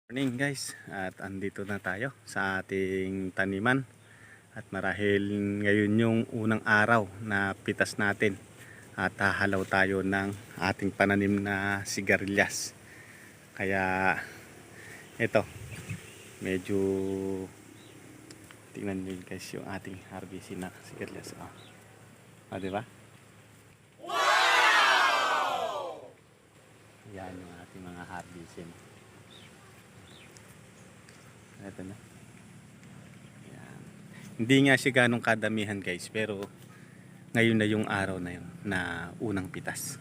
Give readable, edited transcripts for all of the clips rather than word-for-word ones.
Morning guys, at andito na tayo sa ating taniman at marahil ngayon yung unang araw na pitas natin at hahalaw tayo ng ating pananim na sigarilyas. Kaya ito, medyo tingnan nyo guys yung ating harvesting na sigarilyas. Diba? Wow! Yan yung ating mga harvesting. Ito na. Ayan. Hindi nga siya ganong kadamihan guys, pero ngayon na yung araw na yun na unang pitas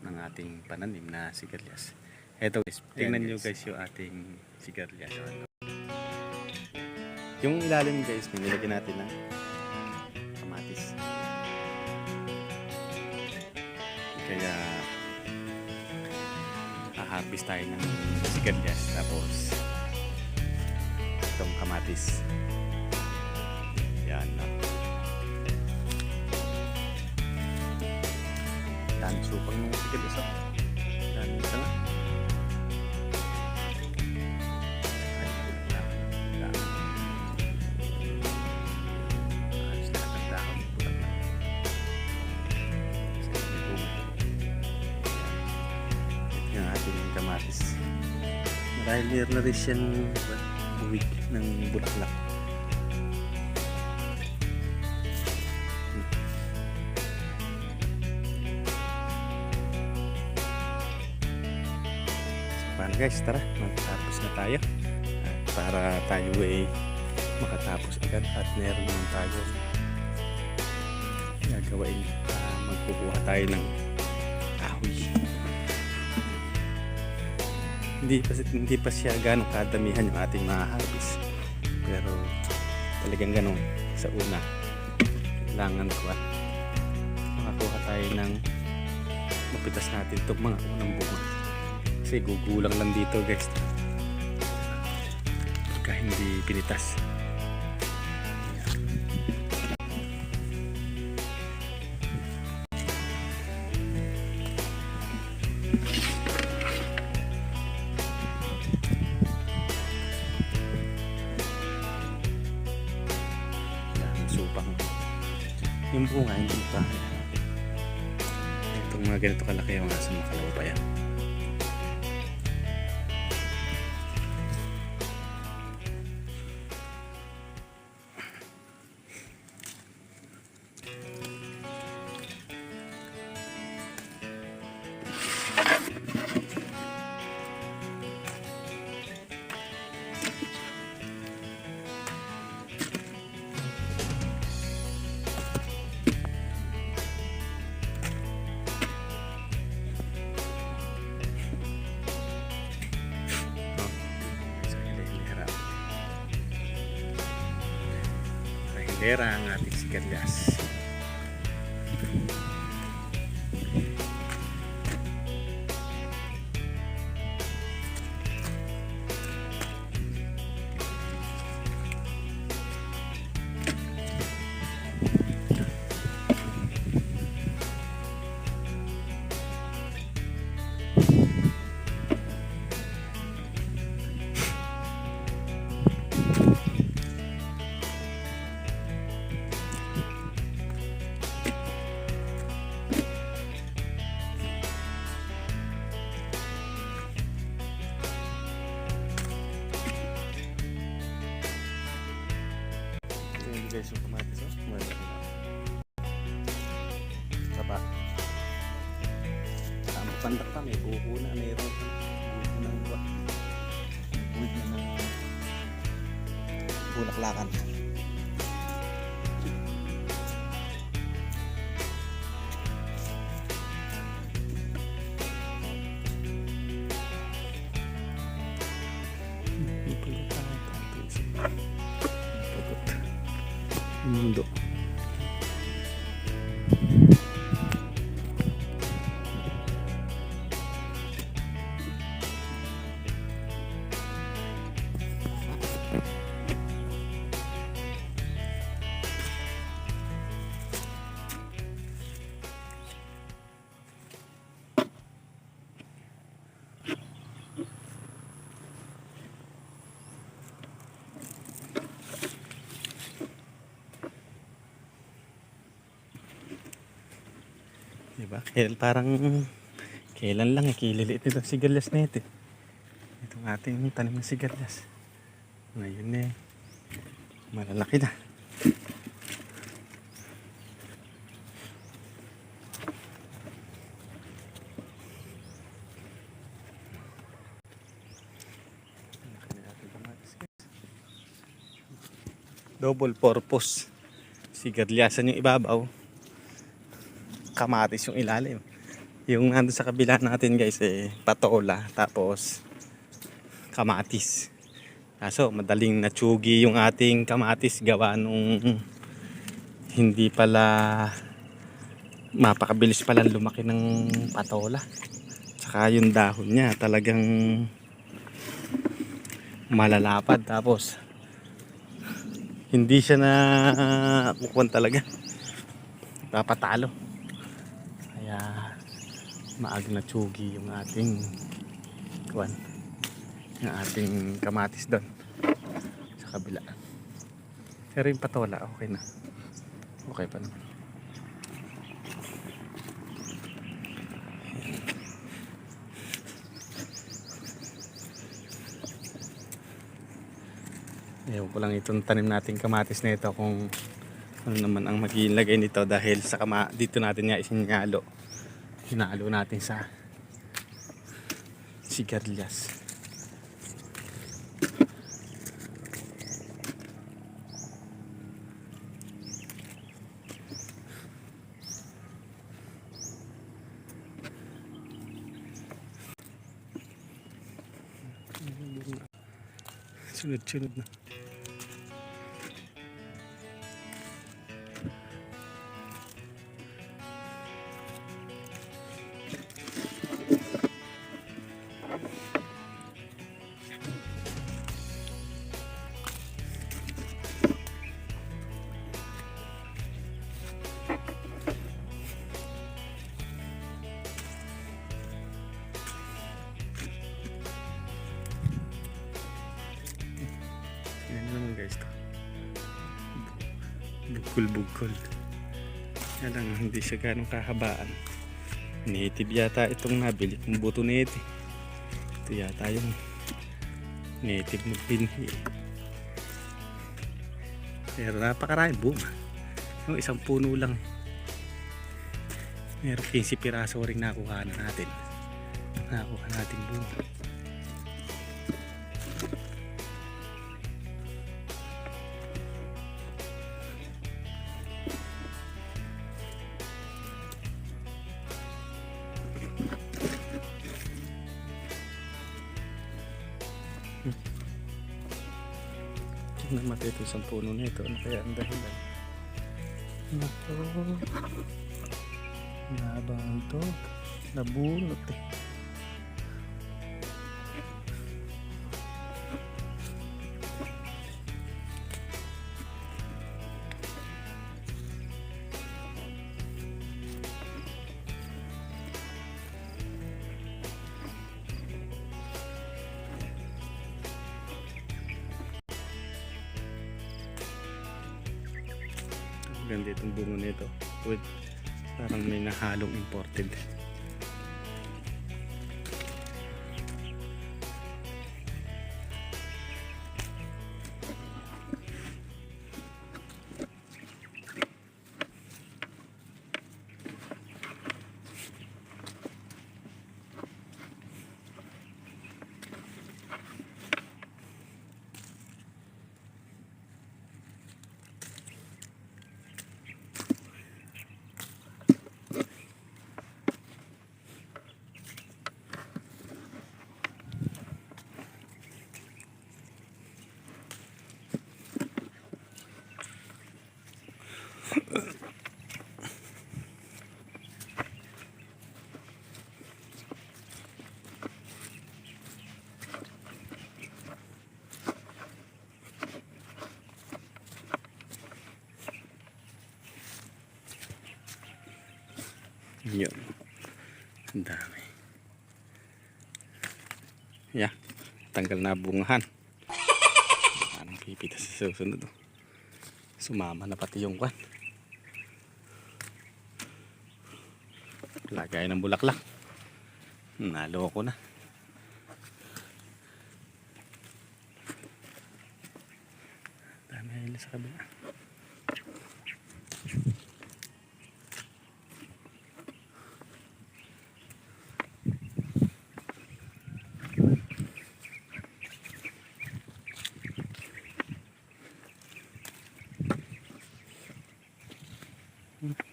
ng ating pananim na sigarilyas. Ito guys, tingnan nyo guys yung ating sigarilyas. Yung ilalim guys, nilagyan natin ng kamatis. Kaya haharvest tayo ng sigarilyas tapos itong kamatis. Yan na. Dami supang nung sigarilyas. Dami isa nga. Ayos na ang dahon. Ito yung ating kamatis. Marahil meron na rin siyang buwig ng bulaklak. So paano guys, tara magtapos na tayo at para tayo ay makatapos agad at meron naman tayo gagawain. Magkukuha tayo ng kahoy. Hindi pa siya ganong kadamihan yung ating mga harvest, pero talagang ganun sa una kailangan ko at makakuha tayo ng mapitas natin itong mga unang bunga, kasi gugulang lang dito guys pagka hindi pinitas. Supang yung bunga hindi pa itong mga ganito kalaki yung nasa makalawa pa yan. Hilera ang ating sigarilyas. Guys, yung kamatis saba ang pandak pa, may buko na, mayroon buko ng buwig na ng bulaklakan. Mundo. Diba? Parang kailan lang kililiit nito sigarilyas na ito. Itong ating tanim na sigarilyas. Ngayon malalaki na. Double purpose. Sigarlyasan yung ibabaw. Kamatis yung ilalim. Yung nandun sa kabila natin guys patola tapos kamatis. Kaso madaling natsugi yung ating kamatis gawa nung hindi pala mapakabilis pala lumaki ng patola. Saka yung dahon niya talagang malalapad tapos hindi siya na kukuhan talaga. Papatalo. Kaya maag na tsugi yung ating kuwan. Yung ating kamatis doon sa kabila. Pero yung patola okay na. Okay pa naman. Ewan ko lang itong tanim natin kamatis na ito kung ano naman ang magiging lagay nito dahil sa dito natin nga isinyalo. Hinalo natin sa sigarilyas. Sunod-sunod na. Yan naman guys to. Bugkol-bugkol. Yan lang, hindi siya ganong kahabaan. Native yata itong nabili kung buto native. Ito yata yung native magpinhi. Pero napakarami bunga. Yung isang puno lang. Meron 15 piraso rin nakuha natin. Nakuha natin bunga. Namatay ito isang puno nito. Ano kaya ang dahilan? Ito. Nabang ito. Nabunot eh. Ganda itong bunga nito. With parang may nahalong imported. Yun. Ang dami. Yeah. Tanggal na bungahan. Anong pipita sa susunod. Sumama na pati yung kwan. Lagay ng bulaklak. Naloko na. Dami nila sa kabila.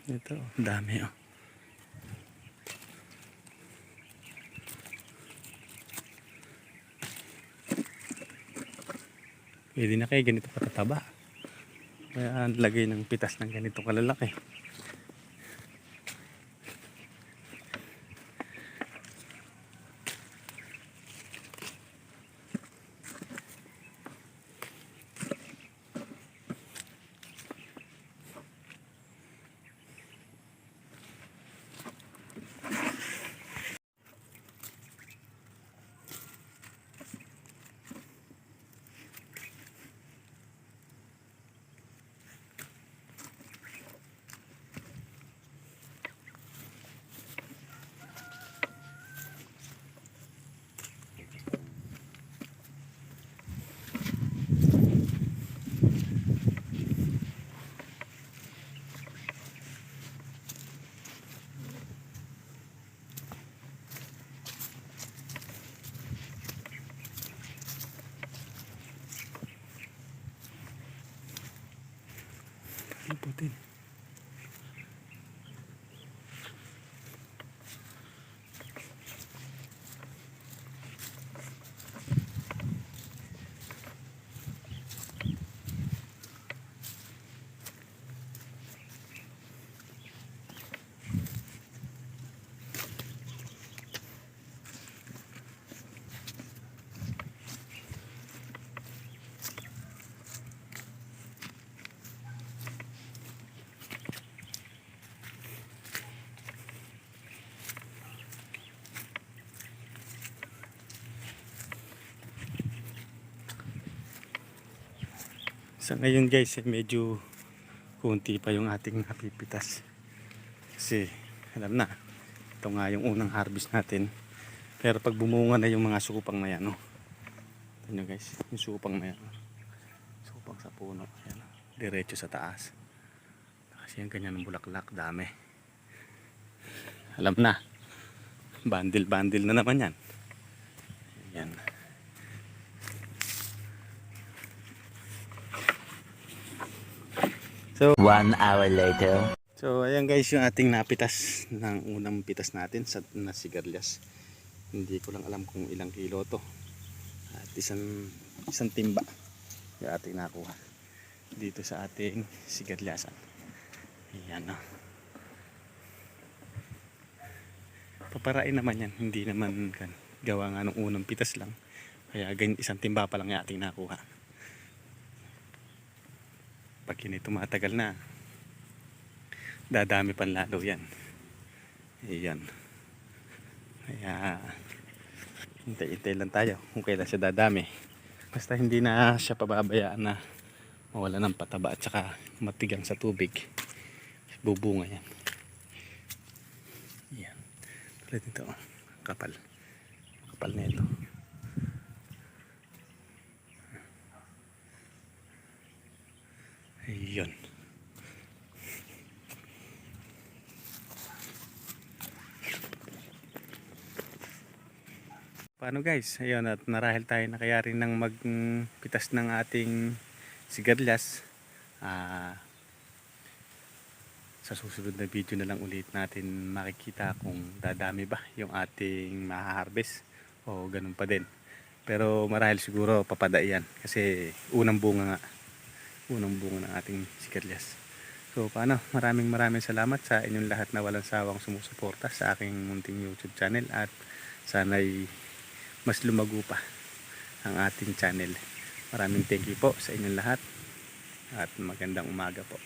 Ito, dami oh. Pwede na kayo ganito katataba. Kaya lagay ng pitas ng ganito kalalaki. Putin. Sa ngayon guys, medyo kunti pa yung ating napipitas. Kasi alam na, ito nga yung unang harvest natin. Pero pag bumunga na yung mga supang na yan, no? Ito nyo guys, yung supang na yan. Supang sa puno. Yan, diretso sa taas. Kasi yung ganyan ng bulaklak, dami. Alam na, bandil-bandil na naman yan. Yan. So, 1 hour later. So ayan guys yung ating napitas ng unang pitas natin sa sigarilyas. Hindi ko lang alam kung ilang kilo to. At isang timba yung ating nakuha dito sa ating sigarlyasan. Ayan no. Paparain naman yan, hindi naman gawa nga ng unang pitas lang. Kaya ganyan, isang timba pa lang yung ating nakuha. Pag yun tumatagal na, dadami pan lalo yan. Ayan. Kaya hintay-hintay lang tayo kung kailan siya dadami. Basta hindi na siya pababayaan na mawala ng pataba at saka matigang sa tubig. Bubunga yan. Ayan. Tulad nito. Kapal. Kapal na ito. Ayun. Paano guys? Ayun, at narahil tayo na kaya rin ng magpitas ng ating sigarilyas. Sa susunod na video na lang ulit natin makikita kung dadami ba yung ating maha-harvest o ganun pa din. Pero marahil siguro papadaian kasi unang bunga ng ating sigarilyas. So paano? Maraming salamat sa inyong lahat na walang sawang sumusuporta sa aking munting YouTube channel at sana'y mas lumago pa ang ating channel. Maraming thank you po sa inyong lahat at magandang umaga po.